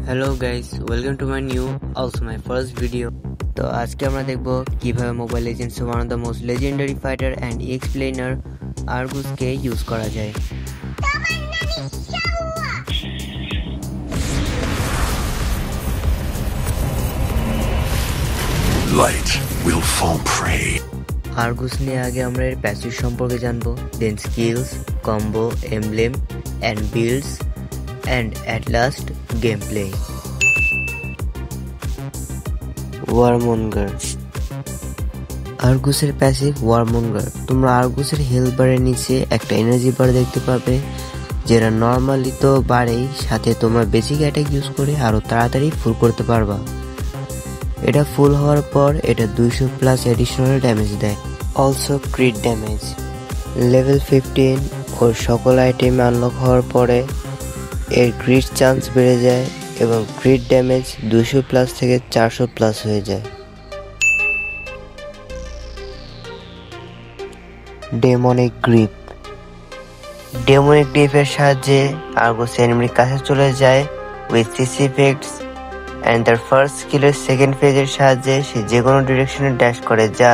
Hello guys, welcome to my new, also my first video. তো আজকে আমরা দেখব কিভাবে Mobile Legends one of the most legendary fighter and explainer আরগুসকে use করা যায়। Light will fall prey. আরগুস নিয়ে আগে আমরা এর প্যাসিভ সম্পর্কে জানবো, then skills, combo, emblem and builds and at last gameplay. Warmonger. আরগুসের প্যাসিভ ওয়ারমঙ্গার। তোমরা আরগুসের হেলথ বারের নিচে একটা এনার্জি বার দেখতে পাবে, যেটা নর্মালি তো বাড়েই, সাথে তোমার বেসিক অ্যাটাক ইউজ করে আরো তাড়াতাড়ি ফুল করতে পারবা। এটা ফুল হওয়ার পর এটা 200+ এডিশনাল ড্যামেজ দেয়। Also crit damage. লেভেল 15 ওর সকল আইটেম আনলক হওয়ার পরে এর ক্রিট চান্স বেড়ে যায় এবং ক্রিট ড্যামেজ 200+ থেকে 400+ হয়ে যায়। Demonic grip. ডেমনিক গ্রিপের সাহায্যে আরগুস এনিমির কাছে চলে যায় উইথ সিসি ইফেক্টস অ্যান্ড তার ফার্স্ট স্কিলের সেকেন্ড ফেজের সাহায্যে সে যে কোনো ডিরেকশনে ড্যাশ করে, যা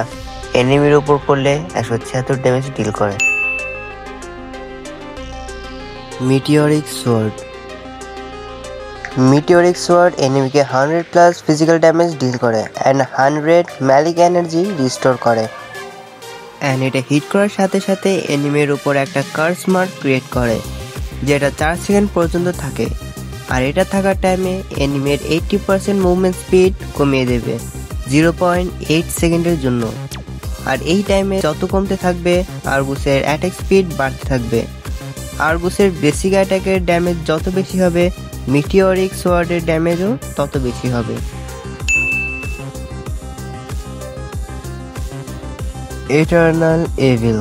এনিমির উপর পড়লে 176 ড্যামেজ ডিল করে। Meteoric sword. মিটিওরিক সোয়ার্ড এনিমিকে 100+ ফিজিক্যাল ড্যামেজ ডিল করে অ্যান্ড 100 ম্যালিক এনার্জি রিস্টোর করে। অ্যান্ড এটা হিট করার সাথে সাথে এনিমির উপর একটা কার্স মার্ক ক্রিয়েট করে, যেটা 4 সেকেন্ড পর্যন্ত থাকে। আর এটা থাকার টাইমে এনিমির 80% মুভমেন্ট স্পিড কমিয়ে দেবে 0.8 সেকেন্ডের জন্য। আর এই টাইমে যত কমতে থাকবে আরগুসের অ্যাটাক স্পিড বাড়তে থাকবে। আরগুসের বেসিক অ্যাটাকের ড্যামেজ যত বেশি হবে, মিটিওরিক সোয়ার্ডের ড্যামেজও তত বেশি হবে। Eternal evil.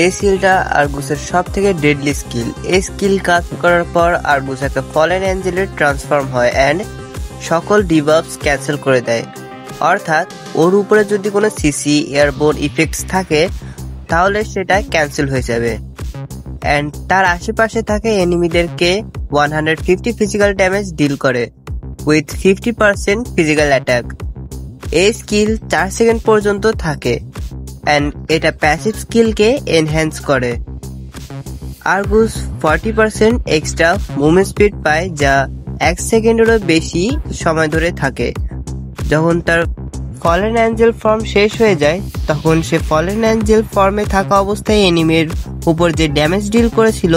এই স্কিলটা আরগুসের সব থেকে ডেডলি স্কিল। এই স্কিল কাজ করার পর আরগুস একটা ফলেন অ্যাঞ্জেলের ট্রান্সফর্ম হয় অ্যান্ড সকল ডিবাফস ক্যান্সেল করে দেয়। অর্থাৎ ওর উপরে যদি কোনো সিসি এয়ারবোর্ন ইফেক্টস থাকে তাহলে সেটা ক্যান্সেল হয়ে যাবে অ্যান্ড তার আশেপাশে থাকে এনিমিদেরকে 150 ফিজিক্যাল ড্যামেজ ডিল করে উইথ 50% ফিজিক্যাল অ্যাটাক। এই স্কিল 4 সেকেন্ড পর্যন্ত থাকে অ্যান্ড এটা প্যাসিভ স্কিলকে এনহ্যান্স করে। আরগুস 40% এক্সট্রা মুভমেন্ট স্পিড পায়, যা 1 সেকেন্ডেরও বেশি সময় ধরে থাকে। যখন তার ফলেন অ্যাঞ্জেল ফর্ম শেষ হয়ে যায়, তখন সে ফলেন অ্যাঞ্জেল ফর্মে থাকা অবস্থায় এনিমির উপর যে ড্যামেজ ডিল করেছিল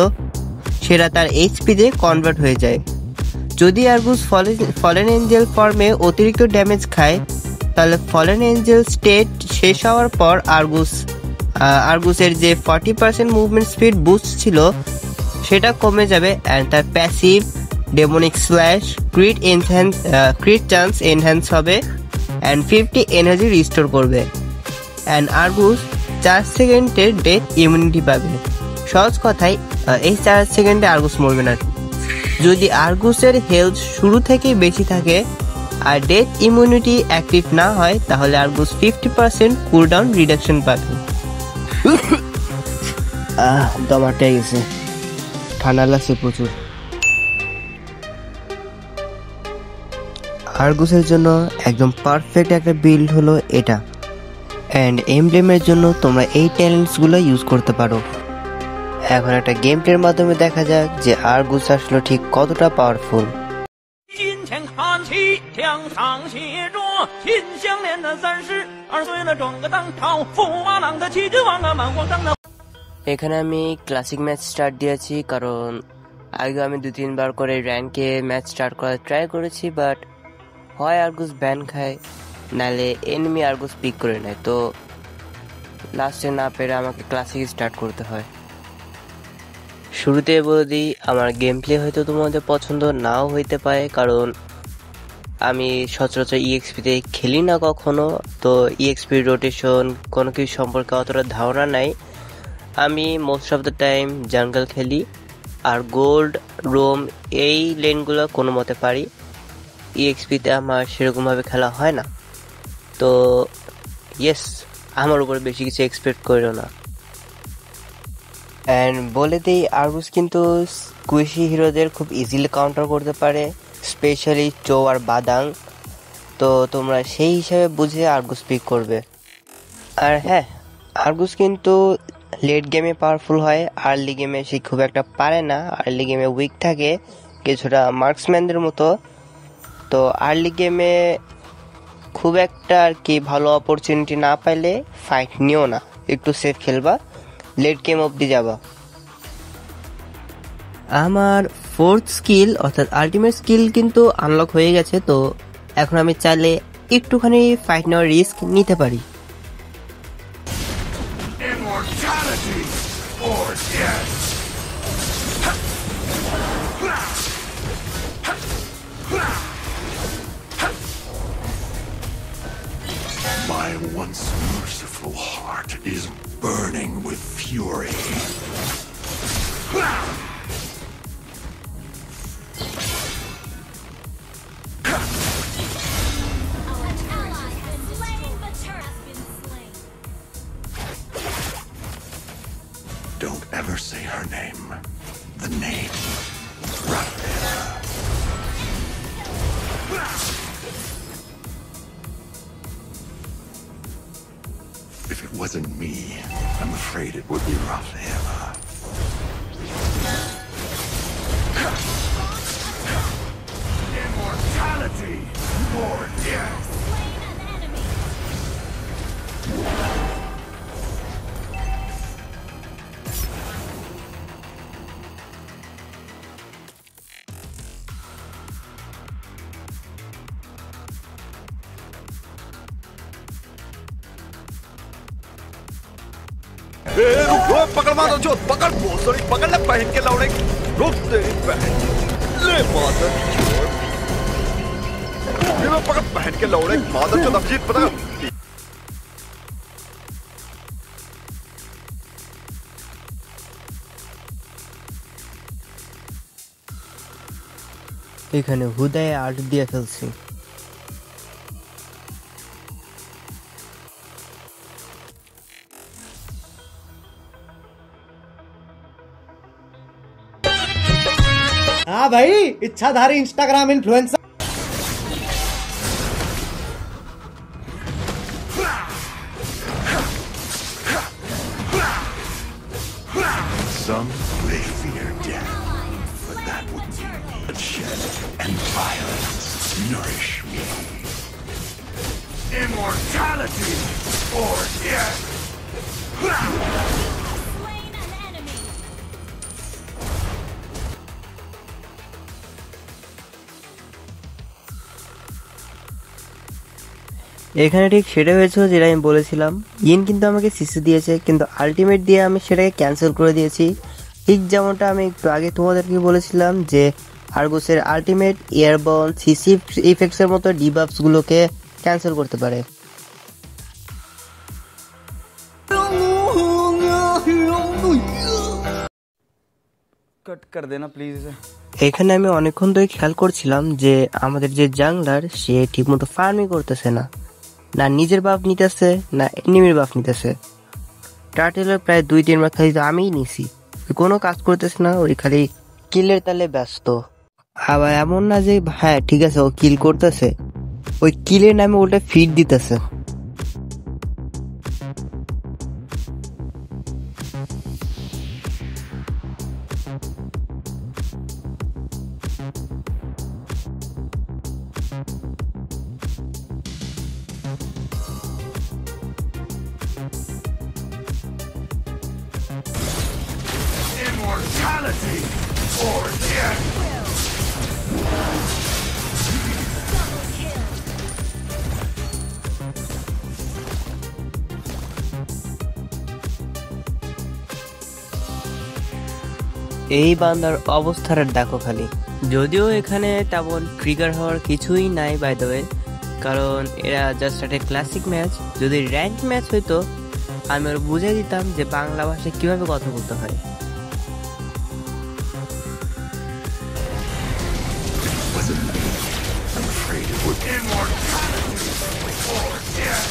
সেটা তার এইচপিতে কনভার্ট হয়ে যায়। যদি আরগুস ফলেন অ্যাঞ্জেল ফর্মে অতিরিক্ত ড্যামেজ খায়, তাহলে ফলেন অ্যাঞ্জেল স্টেট শেষ হওয়ার পর আরগুসের যে 40% মুভমেন্ট স্পিড বুস্ট ছিল সেটা কমে যাবে অ্যান্ড তার passive demonic slash crit chance enhance হবে অ্যান্ড 50 এনার্জি রিস্টোর করবে অ্যান্ড আরগুস 4 সেকেন্ডের ডেথ ইমিউনিটি পাবে। সহজ কথায় এই 4 সেকেন্ডে আরগুস মরবে না। যদি আরগুসের হেলথ শুরু থেকেই বেশি থাকে আর ডেথ ইমিউনিটি অ্যাক্টিভ না হয়, তাহলে আরগুস 50% কুলডাউন রিডাকশন পাবে। দম আটকে গেছে, ঠান্ডা লাগছে প্রচুর। আরগুসের জন্য একদম পারফেক্ট একটা বিল্ড হলো এটা অ্যান্ড এমব্লেমের জন্য তোমরা এই ট্যালেন্টসগুলো ইউজ করতে পারো। এখন একটা গেম প্লের মাধ্যমে দেখা যাক যে আরগুস আসলে ঠিক কতটা পাওয়ারফুল। এখানে আমি ক্লাসিক ম্যাচ স্টার্ট দিয়েছি, কারণ আগে আমি 2-3 বার করে র্যাঙ্কে ম্যাচ স্টার্ট করার ট্রাই করেছি, বাট হয় আরগুস ব্যান খায়, নাহলে এনিমি আরগুস পিক করে নেয়, তো লাস্টে না পেরে আমাকে ক্লাসিক স্টার্ট করতে হয়। শুরুতে বলে দিই, আমার গেম প্লে হয়তো তোমাদের পছন্দ নাও হইতে পারে, কারণ আমি সচরাচর ইএক্সপিতে খেলি না কখনো, তো ইএক্সপি রোটেশন কোনো কিছু সম্পর্কে অতটা ধারণা নাই। আমি most of the time jungle খেলি আর গোল্ড রোম এই লেনগুলো কোনো মতে পারি। ইএক্সপিতে আমার সেরকমভাবে খেলা হয় না, তো ইয়েস, আমার উপর বেশি কিছু এক্সপেক্ট করো না। অ্যান্ড বলে দিই আরগুস কিন্তু স্কুইশি হিরোদের খুব ইজিলি কাউন্টার করতে পারে, স্পেশালি চো আর বাদাং। তো তোমরা সেই হিসাবে বুঝে আরগুস পিক করবে। আর হ্যাঁ, আরগুস কিন্তু লেট গেমে পাওয়ারফুল হয়, আর্লি গেমে সে খুব একটা পারে না, আর্লি গেমে উইক থাকে কিছুটা মার্কসম্যানদের মতো। তো আর্লি গেমে খুব একটা আর কি ভালো অপরচুনিটি না পাইলে ফাইট নিও না, একটু সেফ খেলবা, লেট গেম অবধি যাবা। আমার ফোর্থ স্কিল অর্থাৎ আলটিমেট স্কিল কিন্তু আনলক হয়ে গেছে, তো এখন আমি চাইলে একটুখানি ফাইট নেওয়ার রিস্ক নিতে পারি। Immortality or death. My once merciful heart is burning with fury. Don't ever say her name. The name. Raphael. If it wasn't me, I'm afraid it would be Raphaela. Immortality or death. रुक पकड़ मारो जो पकड़ भोसड़ी पकड़ ले पहन के लौड़े रुक तेरी बहन ले मादर चोद ये मैं पकड़ पहन के लौड़े मादर चोद अभिजीत पता এখানে হুদায় আর্ট দিয়ে ফেলছি। हाँ भाई, इच्छाधारी Instagram influencer. Some may fear death, but that would mean bloodshed and violence nourish me. Immortality or death! এখানে ঠিক সেটা হয়েছিল যেটা আমি বলেছিলাম। ইন কিন্তু আমাকে সিসি দিয়েছে, কিন্তু আলটিমেট দিয়ে আমি সেটাকে ক্যান্সেল করে দিয়েছি। ঠিক যেমনটা আমি একটু আগে তোমাদেরকে বলেছিলাম যে আরগুসের আলটিমেট এয়ারবর্ন সিসি ইফেক্টসের মতো ডিবাফসগুলোকে ক্যান্সেল করতে পারে। कट कर देना प्लीज इसे এখানে আমি অনেকক্ষণ ধরে খেয়াল করছিলাম যে আমাদের যে জাংলার সে ঠিকমতো ফার্মিং করতেছে না, না নিজের বাফ নিতেছে না এনিমির বাফ নিতেছে। টার্টেলের প্রায় 2-3 বার খালি তো আমিই নিছি, কোনো কাজ করতেছে না, ওই খালি কিলের তালে ব্যস্ত। আবার এমন না যে হ্যাঁ ঠিক আছে ও কিল করতেছে, ওই কিলের নামে ওটা ফিড দিতেছে। Immortality or death! এই বান্দার অবস্থাটা দেখো খালি। যদিও এখানে তেমন ট্রিগার হওয়ার কিছুই নাই বাই দ্য ওয়ে, কারণ এরা জাস্ট একটা ক্লাসিক ম্যাচ। যদি র্যাঙ্ক ম্যাচ হইতো আমি ওর বুঝাই দিতাম যে বাংলা ভাষায় কিভাবে কথা বলতে হয়। Wasn't me. I'm afraid it would be immortality or death!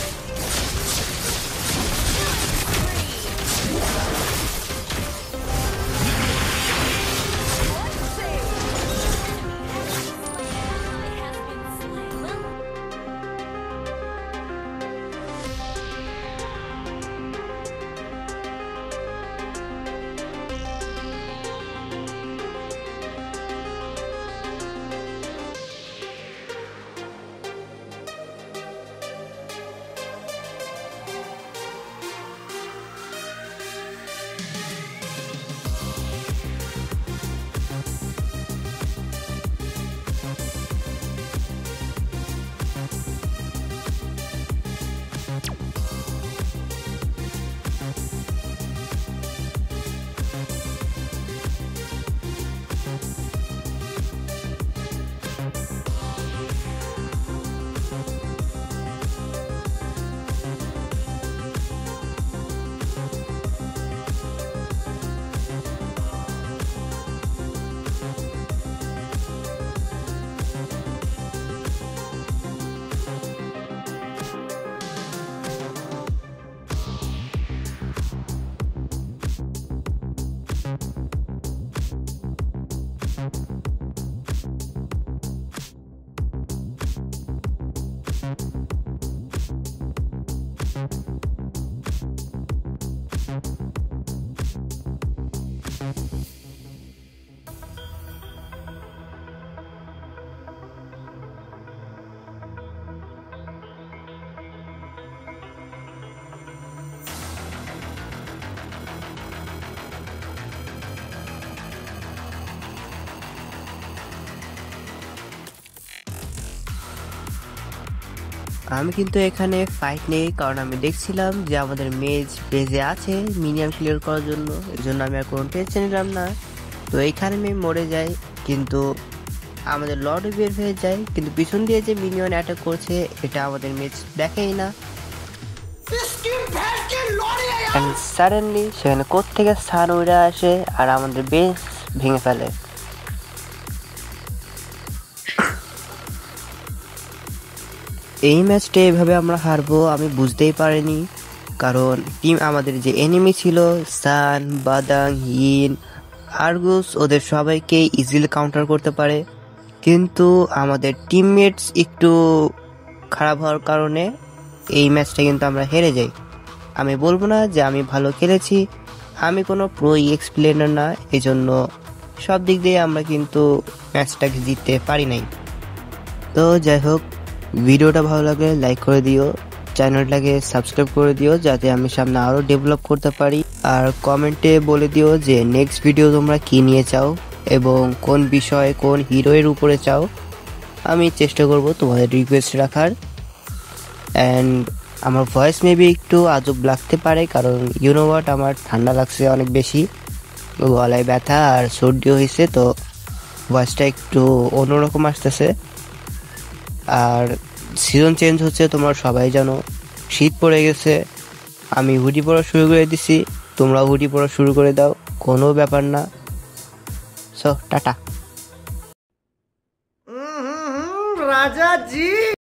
আমি কিন্তু এখানে ফাইট নেই, কারণ আমি দেখছিলাম যে আমাদের মেজ বেজে আছে মিনিয়ন ক্লিয়ার করার জন্য, এই জন্য আমি আর কোনো টেনশন নিলাম না। তো এইখানে আমি মরে যাই, কিন্তু আমাদের লর্ড বের হয়ে যায়, কিন্তু পিছন দিয়ে যে মিনিয়ন অ্যাটাক করছে এটা আমাদের মেজ দেখেই না। সাডেনলি সেখানে কোত্থেকে সান উড়ে আসে আর আমাদের বেস ভেঙে ফেলে। এই ম্যাচটা এভাবে আমরা হারবো আমি বুঝতেই পারিনি, কারণ টিম আমাদের যে এনিমি ছিল সান, বাদাং, হিন, আরগুস, ওদের সবাইকে ইজিলি কাউন্টার করতে পারে, কিন্তু আমাদের টিমমেটস একটু খারাপ হওয়ার কারণে এই ম্যাচটা কিন্তু আমরা হেরে যাই। আমি বলবো না যে আমি ভালো খেলেছি, আমি কোনো প্রো এক্সপ্লেনার না, এজন্য সব দিক দিয়ে আমরা কিন্তু ম্যাচটাকে জিততে পারি নাই। তো যাই হোক, ভিডিওটা ভালো লাগলে লাইক করে দিও, চ্যানেলটাকে সাবস্ক্রাইব করে দিও যাতে আমি সামনে আরও ডেভেলপ করতে পারি, আর কমেন্টে বলে দিও যে নেক্সট ভিডিও তোমরা কী নিয়ে চাও এবং কোন বিষয়ে কোন হিরোয়ের উপরে চাও। আমি চেষ্টা করব তোমাদের রিকোয়েস্ট রাখার। অ্যান্ড আমার ভয়েস মেবি একটু আজব লাগতে পারে, কারণ ইউনো হোয়াট, আমার ঠান্ডা লাগছে অনেক বেশি, গলায় ব্যথা আর সর্দিও হয়েছে, তো ভয়েসটা একটু অন্যরকম আসতেছে। আর সিজন চেঞ্জ হচ্ছে, তোমরা সবাই জানো, শীত পড়ে গেছে, আমি হুডি পরা শুরু করে দিছি, তোমরা হুডি পরা শুরু করে দাও, কোনো ব্যাপার না। So tata. राजा जी।